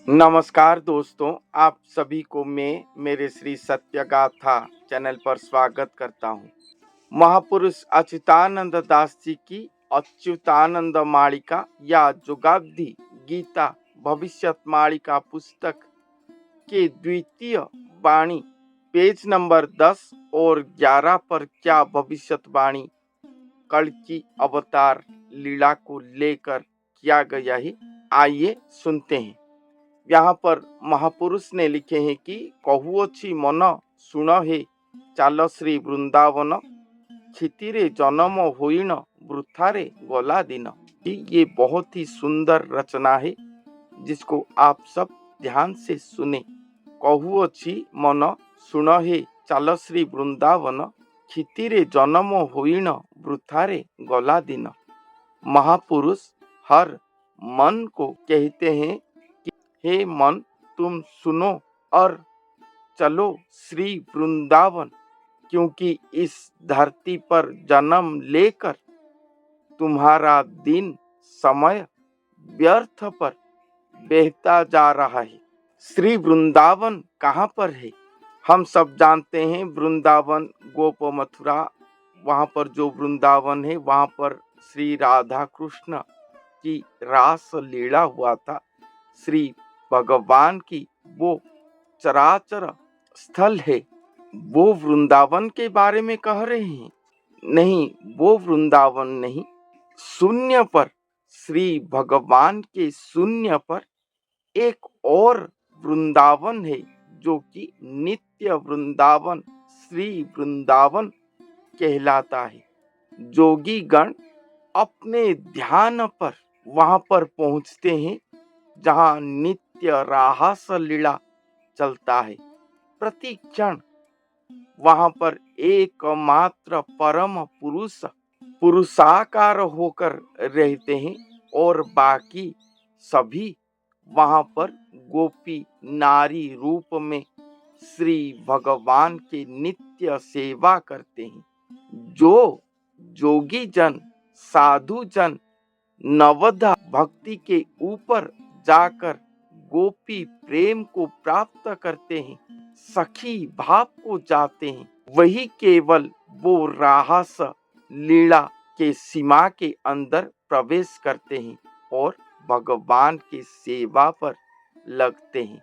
नमस्कार दोस्तों, आप सभी को मैं मेरे श्री सत्यगाथा चैनल पर स्वागत करता हूँ। महापुरुष अच्युतानंद दास जी की अच्युतानंद मालिका या जुगाब्दी गीता भविष्यत मालिका पुस्तक के द्वितीय वाणी पेज नंबर 10 और 11 पर क्या भविष्यवाणी कल की अवतार लीला को लेकर किया गया है, आइए सुनते हैं। यहाँ पर महापुरुष ने लिखे हैं कि कहुअछि मन सुन हे चाल श्री वृंदावन क्षितिरे जन्म होइण वृथारे गला दिन। ये बहुत ही सुंदर रचना है जिसको आप सब ध्यान से सुने। कहुअछि मन सुन हे चाल श्री वृंदावन क्षितिरे जन्म होइण वृथारे गला दिन। महापुरुष हर मन को कहते हैं, हे मन तुम सुनो और चलो श्री वृंदावन, क्योंकि इस धरती पर जन्म लेकर तुम्हारा दिन समय व्यर्थ पर बहता जा रहा है। श्री वृंदावन कहाँ पर है? हम सब जानते हैं वृंदावन गोप मथुरा, वहाँ पर जो वृंदावन है वहाँ पर श्री राधा कृष्ण की रास लीला हुआ था। श्री भगवान की वो चराचर स्थल है, वो वृंदावन के बारे में कह रहे हैं? नहीं, वो वृंदावन नहीं। शून्य पर, श्री भगवान के शून्य पर एक और वृंदावन है जो कि नित्य वृंदावन श्री वृंदावन कहलाता है। जोगी गण अपने ध्यान पर वहां पर पहुंचते हैं जहां नित्य रास लीला चलता है। प्रति क्षण वहां पर एकमात्र परम पुरुष पुरुषाकार होकर रहते हैं और बाकी सभी वहां पर गोपी नारी रूप में श्री भगवान की नित्य सेवा करते हैं। जो जोगी जन साधु जन नवधा भक्ति के ऊपर जाकर गोपी प्रेम को प्राप्त करते हैं, सखी भाव को जाते हैं, वही केवल वो रास लीला के सीमा के अंदर प्रवेश करते हैं और भगवान की सेवा पर लगते हैं।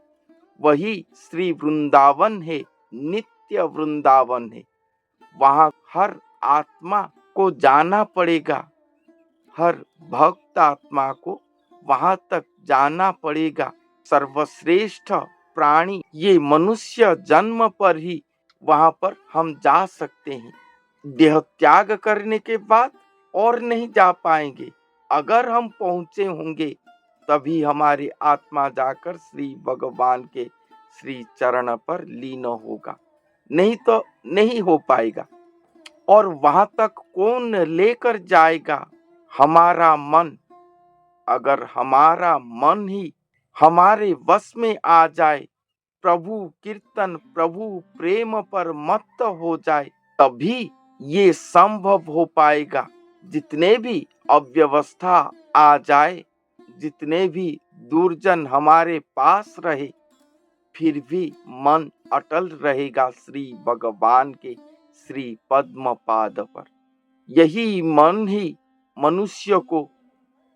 वही श्री वृंदावन है, नित्य वृंदावन है। वहां हर आत्मा को जाना पड़ेगा, हर भक्त आत्मा को वहां तक जाना पड़ेगा। सर्वश्रेष्ठ प्राणी ये मनुष्य जन्म पर ही वहां पर हम जा सकते हैं। देह त्याग करने के बाद और नहीं जा पाएंगे। अगर हम पहुंचे होंगे तभी हमारी आत्मा जाकर श्री भगवान के श्री चरण पर लीन होगा, नहीं तो नहीं हो पाएगा। और वहां तक कौन लेकर जाएगा? हमारा मन। अगर हमारा मन ही हमारे वश में आ जाए, प्रभु कीर्तन प्रभु प्रेम पर मत्त हो जाए, तभी ये संभव हो पाएगा। जितने भी अव्यवस्था आ जाए, जितने भी दुर्जन हमारे पास रहे, फिर भी मन अटल रहेगा श्री भगवान के श्री पद्म पाद पर। यही मन ही मनुष्य को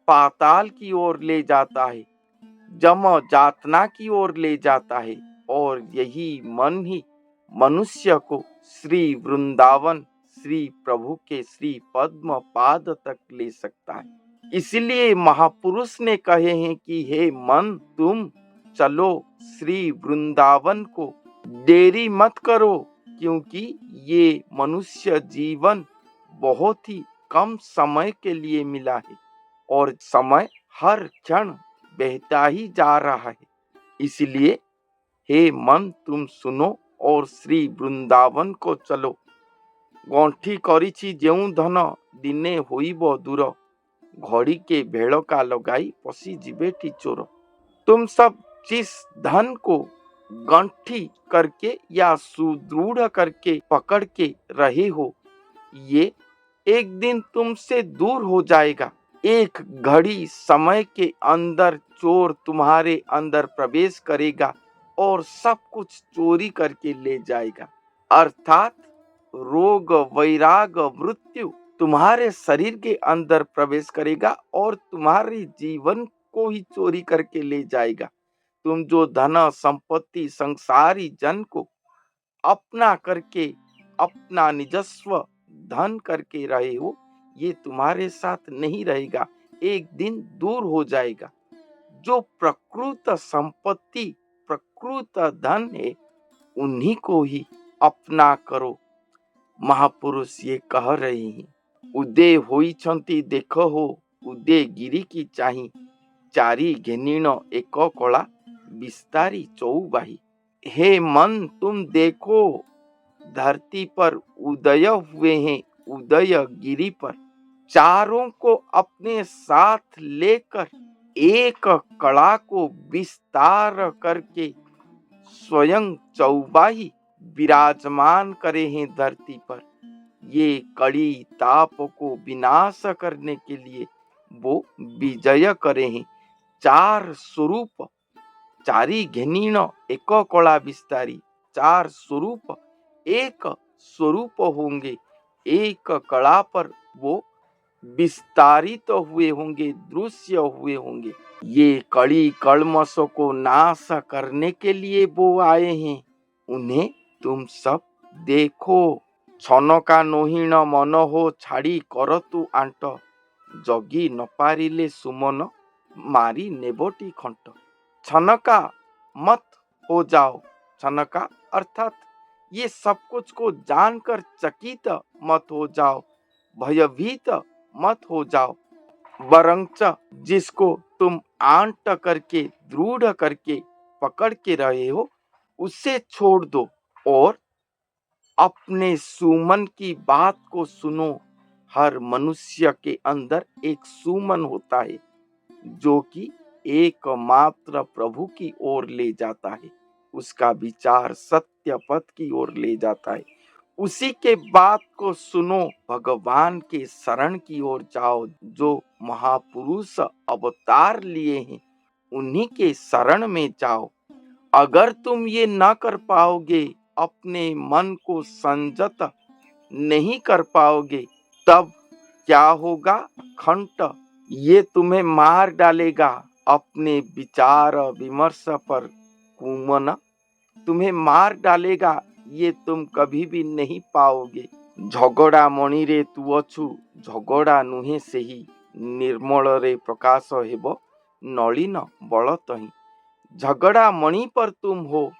पाताल की ओर ले जाता है, जम जातना की ओर ले जाता है, और यही मन ही मनुष्य को श्री वृंदावन श्री प्रभु के श्री पद्म पाद तक ले सकता है। इसलिए महापुरुष ने कहे हैं कि हे मन तुम चलो श्री वृंदावन को, देरी मत करो, क्योंकि ये मनुष्य जीवन बहुत ही कम समय के लिए मिला है और समय हर क्षण बहता ही जा रहा है। इसलिए हे मन तुम सुनो और श्री वृंदावन को चलो। गंठी करिछि जेउ धन दिने होइब दूर, घड़ी के भेड़का लगाई पसी जीवेठी चोर। तुम सब जिस धन को गंठी करके या सुदृढ़ करके पकड़ के रहे हो, ये एक दिन तुमसे दूर हो जाएगा। एक घड़ी समय के अंदर चोर तुम्हारे अंदर प्रवेश करेगा और सब कुछ चोरी करके ले जाएगा। अर्थात रोग, वैराग, मृत्यु तुम्हारे शरीर के अंदर प्रवेश करेगा और तुम्हारे जीवन को ही चोरी करके ले जाएगा। तुम जो धन संपत्ति संसारी जन को अपना करके अपना निजस्व धन करके रहे हो, ये तुम्हारे साथ नहीं रहेगा, एक दिन दूर हो जाएगा। जो प्रकृत संपत्ति, प्रकृत धन है, उन्हीं को ही अपना करो। महापुरुष ये कह रहे हैं, उदय होइछंती देखो हो, उदय गिरी की चाही, चारी घेनिण एक कला, विस्तारी चौबाही। हे मन तुम देखो, धरती पर उदय हुए हैं, उदय गिरी पर, चारों को अपने साथ लेकर एक कला को विस्तार करके स्वयं चौबाही विराजमान करे हैं धरती पर। ये कड़ी ताप को विनाश करने के लिए वो विजय करे हैं। चार स्वरूप, चारी घेनिण एक कला विस्तारी, चार स्वरूप एक स्वरूप होंगे, एक कला पर वो विस्तारित हुए होंगे, दृश्य हुए होंगे। ये कड़ी कल्मशों को नाश करने के लिए वो आए हैं। उन्हें तुम सब देखो। छनका नोहीण मन हो छाड़ी करतु आंट, जगी न पारिले सुमन मारी नेबटी खंट। छनका मत हो जाओ। छनका अर्थात ये सब कुछ को जानकर चकित मत हो जाओ, भयभीत मत हो जाओ। वरंच जिसको तुम आंट करके, दृढ़ करके पकड़ के रहे हो, उसे छोड़ दो और अपने सुमन की बात को सुनो। हर मनुष्य के अंदर एक सुमन होता है जो कि एकमात्र प्रभु की ओर ले जाता है, उसका विचार सत्य पथ की ओर ले जाता है। उसी के बात को सुनो, भगवान के शरण की ओर जाओ। जो महापुरुष अवतार लिए हैं, उन्हीं के शरण में जाओ। अगर तुम ये ना कर पाओगे, अपने मन को संयत नहीं कर पाओगे, तब क्या होगा? खंट, ये तुम्हें मार डालेगा। अपने विचार विमर्श पर कुमन तुम्हें मार डालेगा, ये तुम कभी भी नहीं पाओगे। झगड़ा मणि रे तू अछु, झगड़ा नुहे सेही, निर्मल रे प्रकाश हेब नलिन बल तही। झगड़ा मणि पर तुम हो,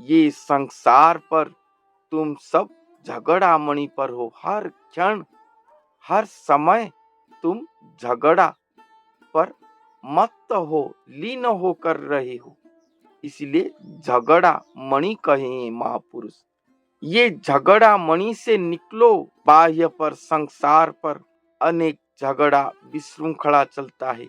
ये संसार पर तुम सब झगड़ा मणि पर हो। हर क्षण, हर समय तुम झगड़ा पर मत हो, लीन होकर रहे हो। इसलिए झगड़ा मणि कहे महापुरुष। ये झगड़ा मणि से निकलो। बाह्य पर, संसार पर अनेक झगड़ा विशृंखला चलता है,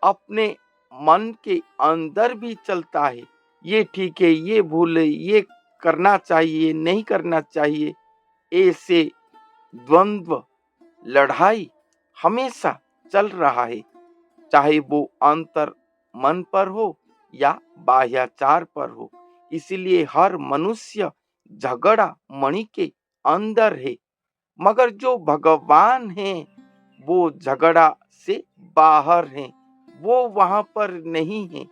अपने मन के अंदर भी चलता है। ये ठीक है, ये भूल है, ये करना चाहिए, नहीं करना चाहिए, ऐसे द्वंद्व, लड़ाई हमेशा चल रहा है, चाहे वो अंतर मन पर हो या बाह्याचार पर हो। इसलिए हर मनुष्य झगड़ा मणि के अंदर है, मगर जो भगवान है वो झगड़ा से बाहर है, वो वहां पर नहीं है।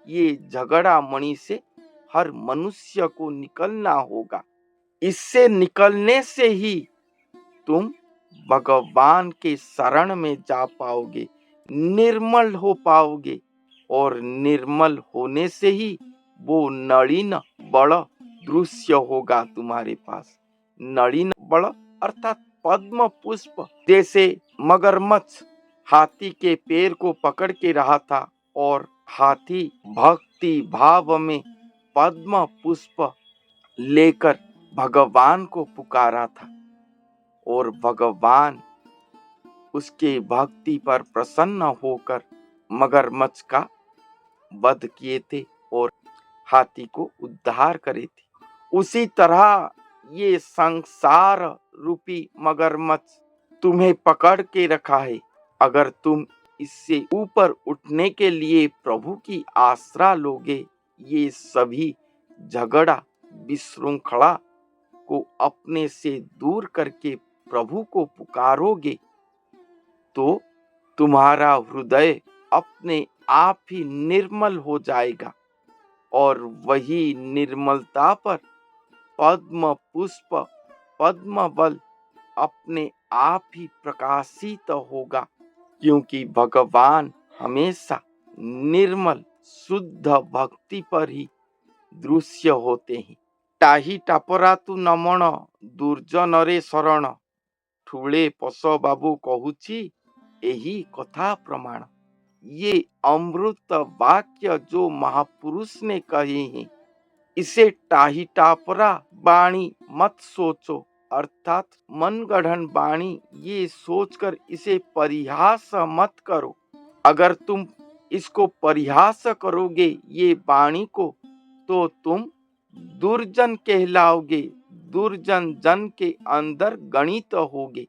ये झगड़ा मणि से हर मनुष्य को निकलना होगा। इससे निकलने से ही तुम भगवान के शरण में जा पाओगे, निर्मल हो पाओगे, और निर्मल होने से ही वो नलिन बड़ दृश्य होगा तुम्हारे पास। नलिन बड़ अर्थात पद्म पुष्प। जैसे मगरमच्छ हाथी के पैर को पकड़ के रहा था और हाथी भक्ति भाव में पद्म पुष्प लेकर भगवान को पुकारा था, और भगवान उसके भक्ति पर प्रसन्न होकर मगरमच्छ का वध किए थे और हाथी को उद्धार करे थे। उसी तरह ये संसार रूपी मगरमच्छ तुम्हें पकड़ के रखा है। अगर तुम इससे ऊपर उठने के लिए प्रभु की आसरा लोगे, ये सभी झगड़ा विशृंखला को अपने से दूर करके प्रभु को पुकारोगे, तो तुम्हारा हृदय अपने आप ही निर्मल हो जाएगा और वही निर्मलता पर पद्म पुष्प पद्म बल अपने आप ही प्रकाशित होगा, क्योंकि भगवान हमेशा निर्मल शुद्ध भक्ति पर ही दृश्य होते हैं। टाही टापरा तू नमण दुर्जनरे शरण, ठुले पश बाबू कहूची यही कथा प्रमाण। ये अमृत वाक्य जो महापुरुष ने कहे हैं, इसे टाही टापरा बाणी मत सोचो, अर्थात मनगढ़ंत बाणी ये सोचकर इसे परिहास मत करो। अगर तुम इसको परिहास करोगे ये बाणी को, तो तुम दुर्जन कहलाओगे, दुर्जन जन के अंदर गणित होगे,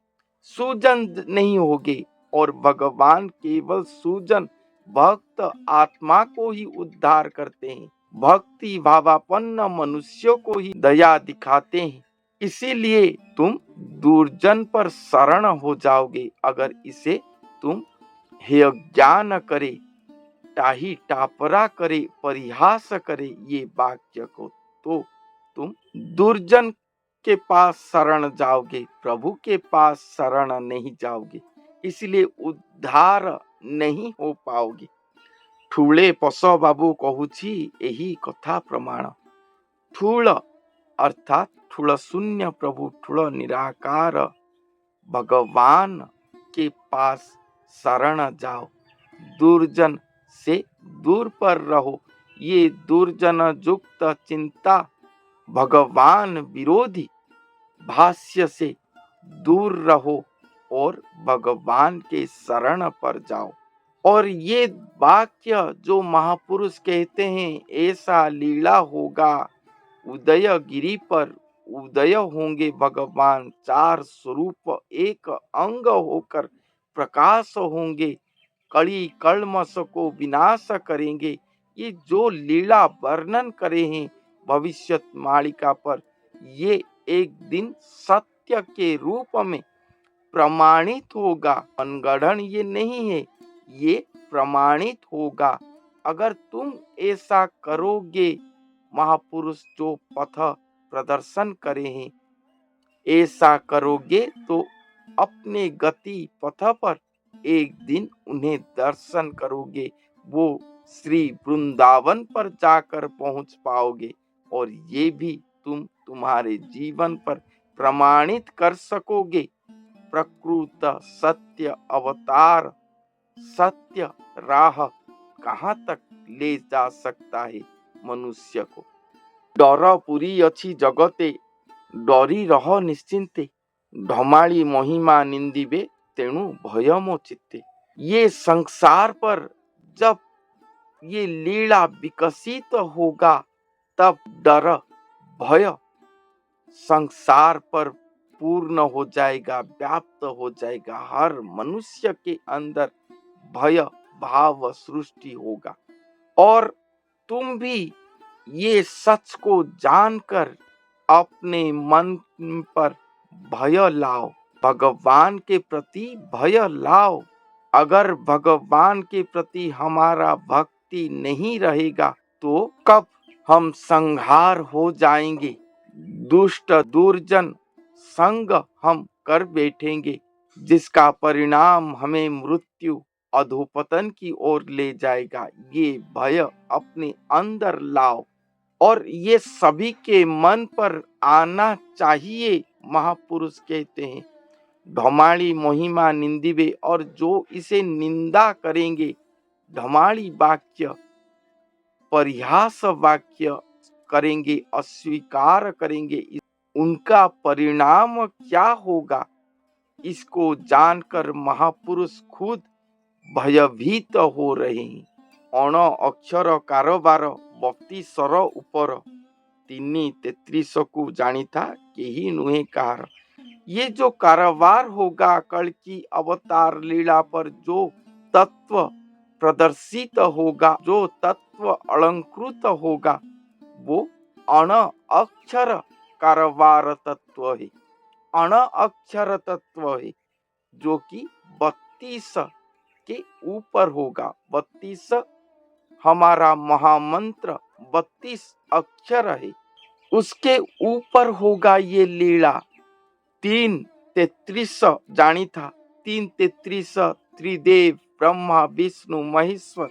सुजन नहीं होगे। और भगवान केवल सुजन भक्त आत्मा को ही उद्धार करते हैं, भक्ति भावापन्न मनुष्यों को ही दया दिखाते हैं। इसीलिए तुम दुर्जन पर शरण हो जाओगे अगर इसे तुम हेय ज्ञान करे, टाही टापरा करे, परिहास करे ये वाक्य को, तो तुम दुर्जन के पास शरण जाओगे, प्रभु के पास शरण नहीं जाओगे, इसलिए उद्धार नहीं हो पाओगे। ठूले पश बाबू कहूची यही कथा प्रमाण। ठूल अर्थात ठूल शून्य प्रभु, ठूल निराकार भगवान के पास शरण जाओ, दुर्जन से दूर पर रहो। ये दुर्जन युक्त चिंता भगवान विरोधी भाष्य से दूर रहो और भगवान के शरण पर जाओ। और ये वाक्य जो महापुरुष कहते हैं, ऐसा लीला होगा उदय गिरी पर, उदय होंगे भगवान, चार स्वरूप एक अंग होकर प्रकाश होंगे, कड़ी कल्मश को विनाश करेंगे। ये जो लीला वर्णन करे हैं भविष्यत मालिका पर, ये एक दिन सत्य के रूप में प्रमाणित होगा। मनगढ़ंत ये नहीं है, ये प्रमाणित होगा। अगर तुम ऐसा करोगे, महापुरुष जो पथ प्रदर्शन करे हैं, ऐसा करोगे तो अपने गति पथ पर एक दिन उन्हें दर्शन करोगे, वो श्री वृंदावन पर जाकर पहुंच पाओगे। और ये भी तुम तुम्हारे जीवन पर प्रमाणित कर सकोगे। प्रकृत सत्य अवतार, सत्य राह कहाँ तक ले जा सकता है मनुष्य को। डर पुरी अच्छी जगते, डरी रह निश्चिंते, ढमाली महिमा निंदिबे तेणु भय मो चित्ते। ये संसार पर जब ये लीला विकसित होगा, तब डर भय संसार पर पूर्ण हो जाएगा, व्याप्त हो जाएगा। हर मनुष्य के अंदर भय भाव सृष्टि होगा। और तुम भी ये सच को जानकर अपने मन पर भय लाओ, भगवान के प्रति भय लाओ। अगर भगवान के प्रति हमारा भक्ति नहीं रहेगा, तो कब हम संहार हो जाएंगे, दुष्ट दुर्जन संग हम कर बैठेंगे, जिसका परिणाम हमें मृत्यु अधोपतन की ओर ले जाएगा। ये भय अपने अंदर लाओ और ये सभी के मन पर आना चाहिए। महापुरुष कहते हैं ढमाली महिमा निंदिबे, और जो इसे निंदा करेंगे, ढमाली वाक्य परिहास वाक्य करेंगे, अस्वीकार करेंगे, उनका परिणाम क्या होगा, इसको जानकर महापुरुष खुद भयभीत हो रहे हैं। अण अक्षर कारोबार बत्ती सर ऊपर, 3:33 को जानी था केही नुहे कार। ये जो कारोबार होगा कल की अवतार लीला पर, जो तत्व प्रदर्शित होगा, जो तत्व अलंकृत होगा, वो अण अक्षर कारवार तत्व है। अण अक्षर तत्व है जो कि 32 के ऊपर होगा। 32 हमारा महामंत्र 32 अक्षर है, उसके ऊपर होगा ये लीला। 333 जानी था, 333 त्रिदेव ब्रह्मा विष्णु महेश्वर,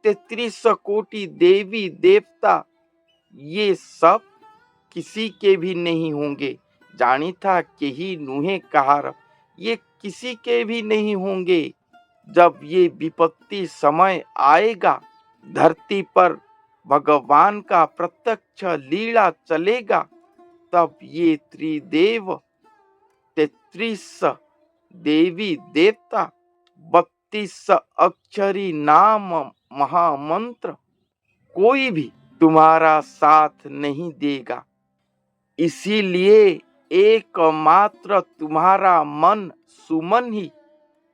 33 कोटि देवी देवता, ये सब किसी के भी नहीं होंगे। जानी था कि ही नुहे कहार, ये किसी के भी नहीं होंगे। जब ये विपत्ति समय आएगा, धरती पर भगवान का प्रत्यक्ष लीला चलेगा, तब ये त्रिदेव 33 देवी देवता 32 अक्षरी नाम महामंत्र, कोई भी तुम्हारा साथ नहीं देगा। इसीलिए एकमात्र तुम्हारा मन सुमन ही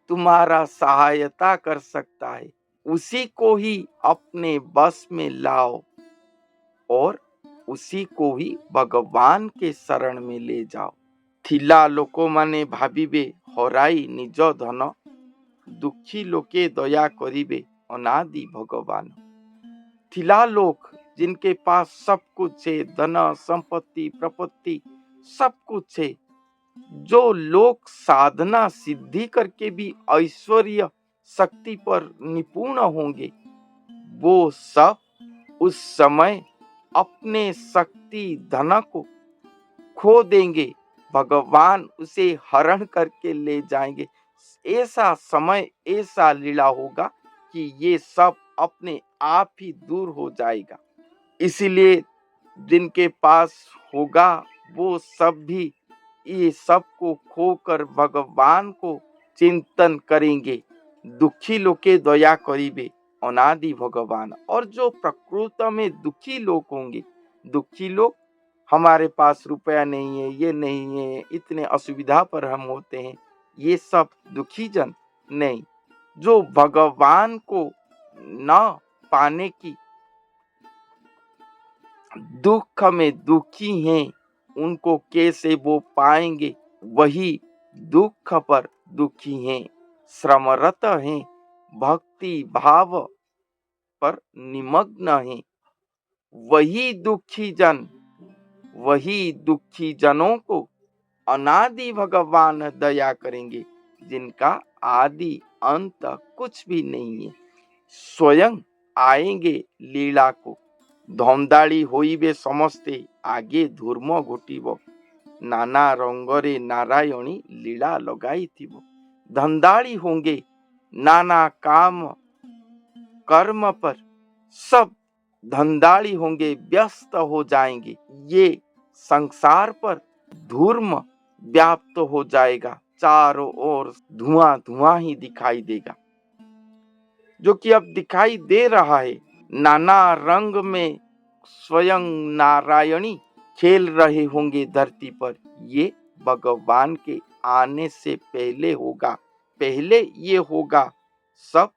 तुम्हारा सहायता कर सकता है। उसी को ही अपने बस में लाओ और उसी को ही भगवान के शरण में ले जाओ। थिला लोक माने भाबिबे हराई निज धन, दुखी लोके दया करिबे अनादि भगवान। थिला लोग जिनके पास सब कुछ है, धन संपत्ति प्रपत्ति सब कुछ है, जो लोग साधना सिद्धि करके भी ऐश्वर्य शक्ति पर निपुण होंगे, वो सब उस समय अपने शक्ति धन को खो देंगे, भगवान उसे हरण करके ले जाएंगे। ऐसा समय, ऐसा लीला होगा कि ये सब अपने आप ही दूर हो जाएगा। इसीलिए जिनके पास होगा वो सब भी ये सब को खोकर भगवान को चिंतन करेंगे। दुखी लोके दया करिबे अनादि भगवान। और जो प्रकृति में दुखी लोग होंगे, दुखी लोग, हमारे पास रुपया नहीं है, ये नहीं है, इतने असुविधा पर हम होते हैं, ये सब दुखी जन नहीं। जो भगवान को न पाने की दुख में दुखी हैं, उनको कैसे वो पाएंगे, वही दुख पर दुखी हैं, श्रमरत हैं, भक्ति भाव पर निमग्न हैं। वही दुखी जनों को अनादि भगवान दया करेंगे, जिनका आदि अंत कुछ भी नहीं है। स्वयं आएंगे लीला को। धंदाड़ी होइबे समस्ते आगे धूर्म घोटिब, नाना रंगरे नारायणी लीला लगाई थिब। धंदाड़ी होंगे, नाना काम कर्म पर सब धंदाड़ी होंगे, व्यस्त हो जाएंगे। ये संसार पर धूर्म व्याप्त हो जाएगा, चारों ओर धुआं धुआं ही दिखाई देगा, जो कि अब दिखाई दे रहा है। नाना रंग में स्वयं नारायणी खेल रहे होंगे धरती पर। ये भगवान के आने से पहले होगा। पहले ये होगा, सब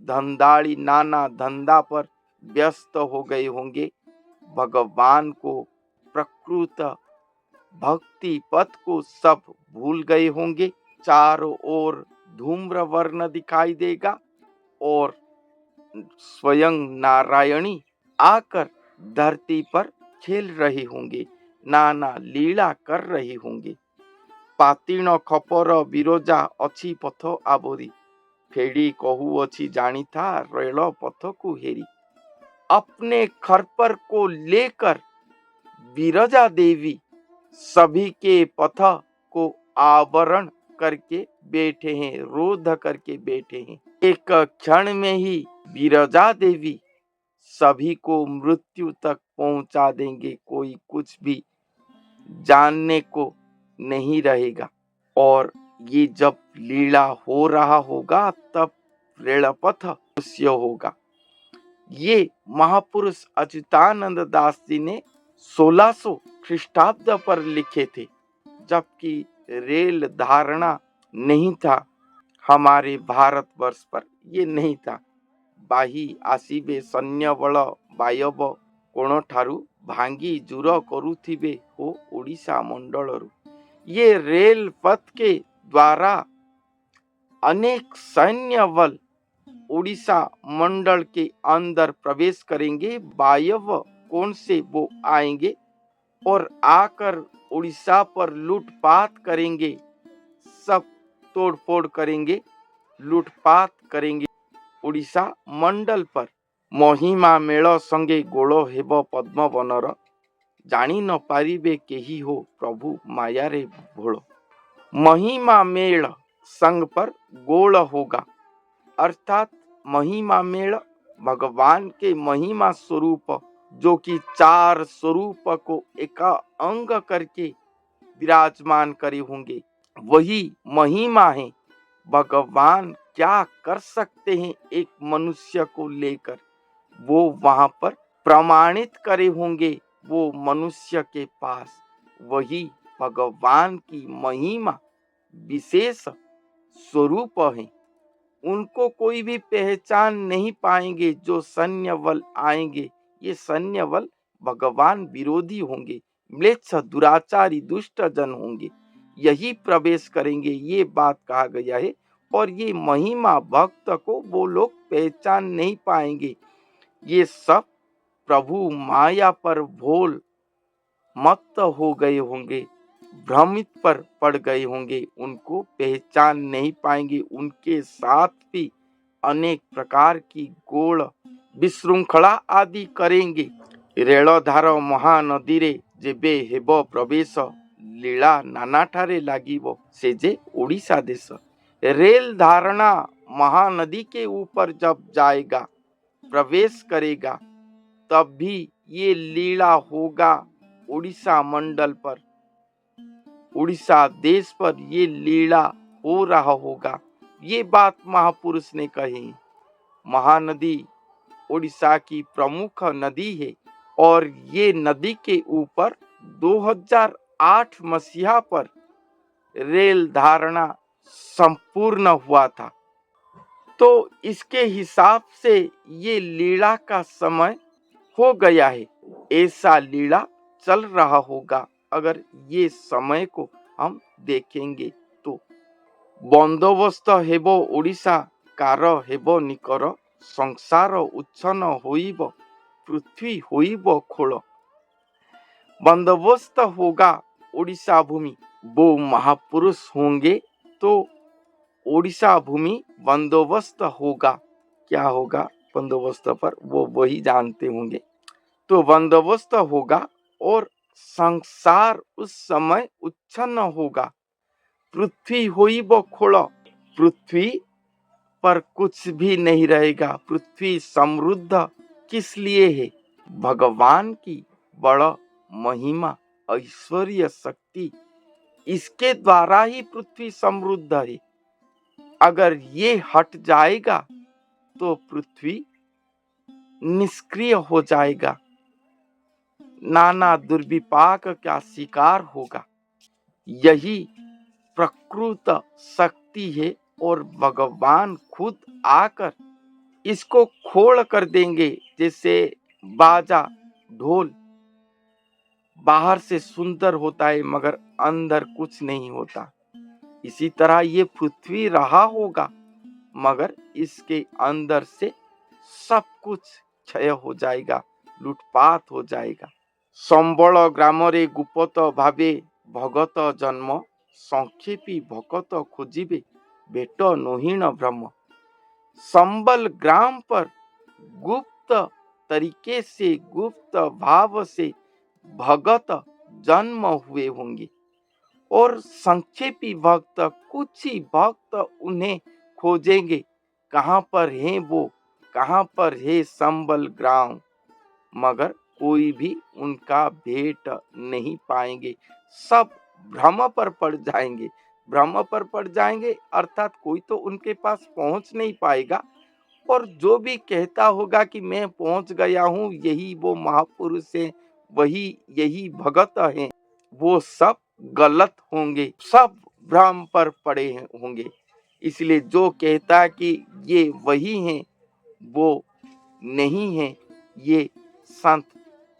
धंधाड़ी नाना धंधा पर व्यस्त हो गए होंगे, भगवान को, प्रकृत भक्ति पथ को सब भूल गए होंगे। चारों ओर धूम्र वर्ण दिखाई देगा और स्वयं नारायणी आकर धरती पर खेल रहे होंगे, नाना लीला कर रहे होंगे। पातीण खपर बिरोजा अच्छी पथ आवरी, फेड़ी कहू अच्छी जानी था रेल पथ को हेरी। अपने खरपर को लेकर बिरजा देवी सभी के पथ को आवरण करके बैठे हैं, रोध करके बैठे हैं। एक क्षण में ही बिरजा देवी सभी को मृत्यु तक पहुंचा देंगे, कोई कुछ भी जानने को नहीं रहेगा। और ये जब लीला हो रहा होगा, तब रेलपथ दृश्य होगा। ये महापुरुष अच्युतानंद दास जी ने 1600 ख्रीष्टाब्द पर लिखे थे, जबकि रेल धारणा नहीं था। हमारे भारतवर्ष पर ये नहीं था। बाही आसीबे सैन्य बल बायब कोण ठारू भांगी जुर करुथिबे हो ओडिशा मंडलरू। ये रेल पथ के द्वारा अनेक सैन्य बल उड़ीसा मंडल के अंदर प्रवेश करेंगे। वायव्य कोण से वो आएंगे और आकर उड़ीसा पर लूटपाट करेंगे, सब तोड़फोड़ करेंगे, लूटपाट करेंगे उड़ीसा मंडल पर। महिमा मेल संगे गोल हेब पद्म बनर जानी न पारिबे केही हो प्रभु माया रे भोल। महिमा मेल संग पर गोल होगा, अर्थात महिमा मेल भगवान के महिमा स्वरूप, जो कि 4 स्वरूप को एक अंग करके विराजमान करे होंगे, वही महिमा है। भगवान क्या कर सकते हैं एक मनुष्य को लेकर, वो वहां पर प्रमाणित करे होंगे वो मनुष्य के पास। वही भगवान की महिमा विशेष स्वरूप है। उनको कोई भी पहचान नहीं पाएंगे। जो सैन्य बल आएंगे, ये सैन्य बल भगवान विरोधी होंगे, म्लेच्छ दुराचारी दुष्ट जन होंगे, यही प्रवेश करेंगे, ये बात कहा गया है। और ये महिमा भक्त को वो लोग पहचान नहीं पाएंगे। ये सब प्रभु माया पर भोल मत हो गए होंगे, भ्रमित पर पड़ गए होंगे, उनको पहचान नहीं पाएंगे। उनके साथ भी अनेक प्रकार की गोल विशृंखला आदि करेंगे। रेलधार महानदी रे जेबे हेब प्रवेश लीला नाना ठारे लागिब से जे ओडिशा देश। रेल धारणा महानदी के ऊपर जब जाएगा, प्रवेश करेगा, तब भी ये लीला होगा उड़ीसा मंडल पर, उड़ीसा देश पर ये लीला हो रहा होगा। ये बात महापुरुष ने कही। महानदी उड़ीसा की प्रमुख नदी है और ये नदी के ऊपर 2008 मसीहा पर रेल धारणा संपूर्ण हुआ था। तो इसके हिसाब से ये लीला का समय हो गया है। ऐसा लीला चल रहा होगा अगर ये समय को हम देखेंगे तो। बंदोबस्त हेब ओडिशा कार हेब निकर संसार उच्छन होइब पृथ्वी होइब खोल। बंदोबस्त होगा ओडिशा भूमि, वो महापुरुष होंगे तो ओडिशा भूमि बंदोबस्त होगा। क्या होगा बंदोबस्त पर, वो वही जानते होंगे। तो बंदोबस्त होगा और संसार उस समय उच्छन्न होगा। पृथ्वी होइब खोल, पृथ्वी पर कुछ भी नहीं रहेगा। पृथ्वी समृद्ध किस लिए है? भगवान की बड़ा महिमा ऐश्वर्य शक्ति, इसके द्वारा ही पृथ्वी समृद्ध है। अगर ये हट जाएगा तो पृथ्वी निष्क्रिय हो जाएगा, नाना दुर्विपाक का शिकार होगा। यही प्रकृत शक्ति है और भगवान खुद आकर इसको खोल कर देंगे। जैसे बाजा ढोल बाहर से सुंदर होता है मगर अंदर कुछ नहीं होता, इसी तरह ये पृथ्वी रहा होगा मगर इसके अंदर से सब कुछ क्षय हो जाएगा, लूटपाट हो जाएगा। संबल ग्राम रे गुप्त भावे भगत जन्म संक्षेपी भगत खोजिबे भेट नोहीन ब्रह्म। संबल ग्राम पर गुप्त तरीके से, गुप्त भाव से भगत जन्म हुए होंगे और संक्षेपी भक्त, कुछ ही भक्त उन्हें खोजेंगे। कहाँ पर है वो, कहाँ पर है संबल ग्राम, मगर कोई भी उनका भेंट नहीं पाएंगे। सब भ्रम पर पड़ जाएंगे, भ्रम पर पड़ जाएंगे अर्थात कोई तो उनके पास पहुंच नहीं पाएगा। और जो भी कहता होगा कि मैं पहुंच गया हूं, यही वो महापुरुष है, वही यही भगत हैं, वो सब गलत होंगे, सब भ्रम पर पड़े होंगे। इसलिए जो कहता है कि ये वही हैं, वो नहीं है, ये संत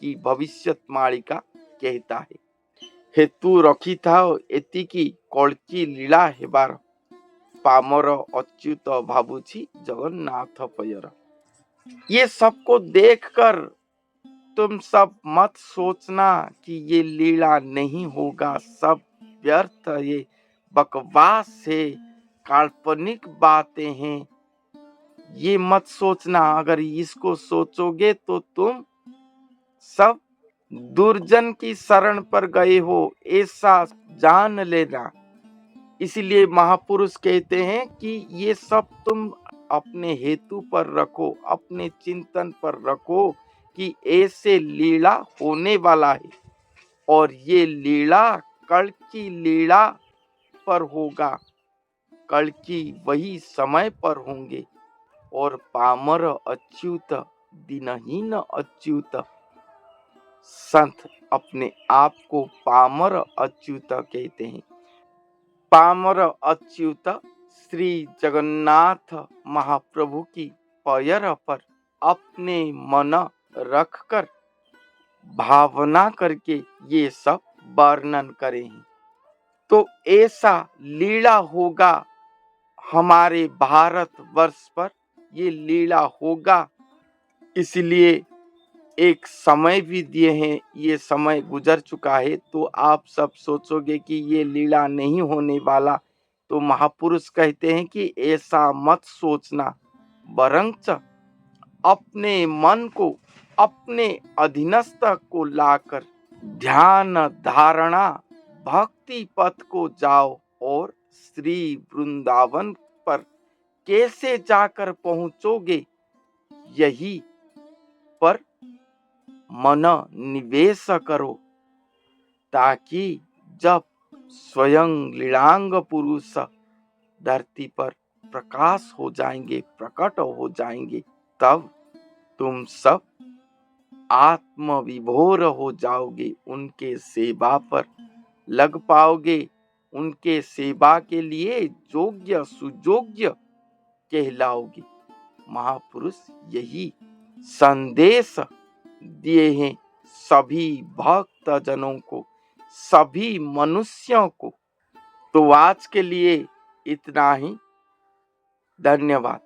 की भविष्यवाणी का कहता है। हेतु रखिथाओ एतिकी कल्की लीला हेबार, पामर अच्युत भाबुची जगन्नाथ पयर। ये सबको देखकर तुम सब मत सोचना कि ये लीला नहीं होगा, सब व्यर्थ, ये बकवास है, काल्पनिक बातें हैं। ये मत सोचना। अगर इसको सोचोगे तो तुम सब दुर्जन की शरण पर गए हो, ऐसा जान लेना। इसलिए महापुरुष कहते हैं कि ये सब तुम अपने हेतु पर रखो, अपने चिंतन पर रखो कि ऐसे लीला होने वाला है, और ये लीला कल की लीला पर होगा, कल की वही समय पर होंगे। और पामर अच्युत दीनहीन अच्युत, संत अपने आप को पामर अच्युत कहते हैं। पामर अच्युत श्री जगन्नाथ महाप्रभु की पैर पर अपने मन रखकर भावना करके ये सब वर्णन करें। तो ऐसा लीला होगा हमारे भारत वर्ष पर, ये लीला होगा। इसलिए एक समय भी दिए हैं, ये समय गुजर चुका है, तो आप सब सोचोगे कि ये लीला नहीं होने वाला। तो महापुरुष कहते हैं कि ऐसा मत सोचना, बरंच अपने मन को, अपने अधीनस्थ को लाकर ध्यान धारणा भक्ति पथ को जाओ, और श्री वृंदावन पर कैसे जाकर पहुंचोगे, यही पर मन निवेश करो, ताकि जब स्वयं लीलांग पुरुष धरती पर प्रकाश हो जाएंगे, प्रकट हो जाएंगे, तब तुम सब आत्मविभोर हो जाओगे, उनके सेवा पर लग पाओगे, उनके सेवा के लिए योग्य सुयोग्य कहलाओगे। महापुरुष यही संदेश दिए हैं सभी भक्त जनों को, सभी मनुष्यों को। तो आज के लिए इतना ही। धन्यवाद।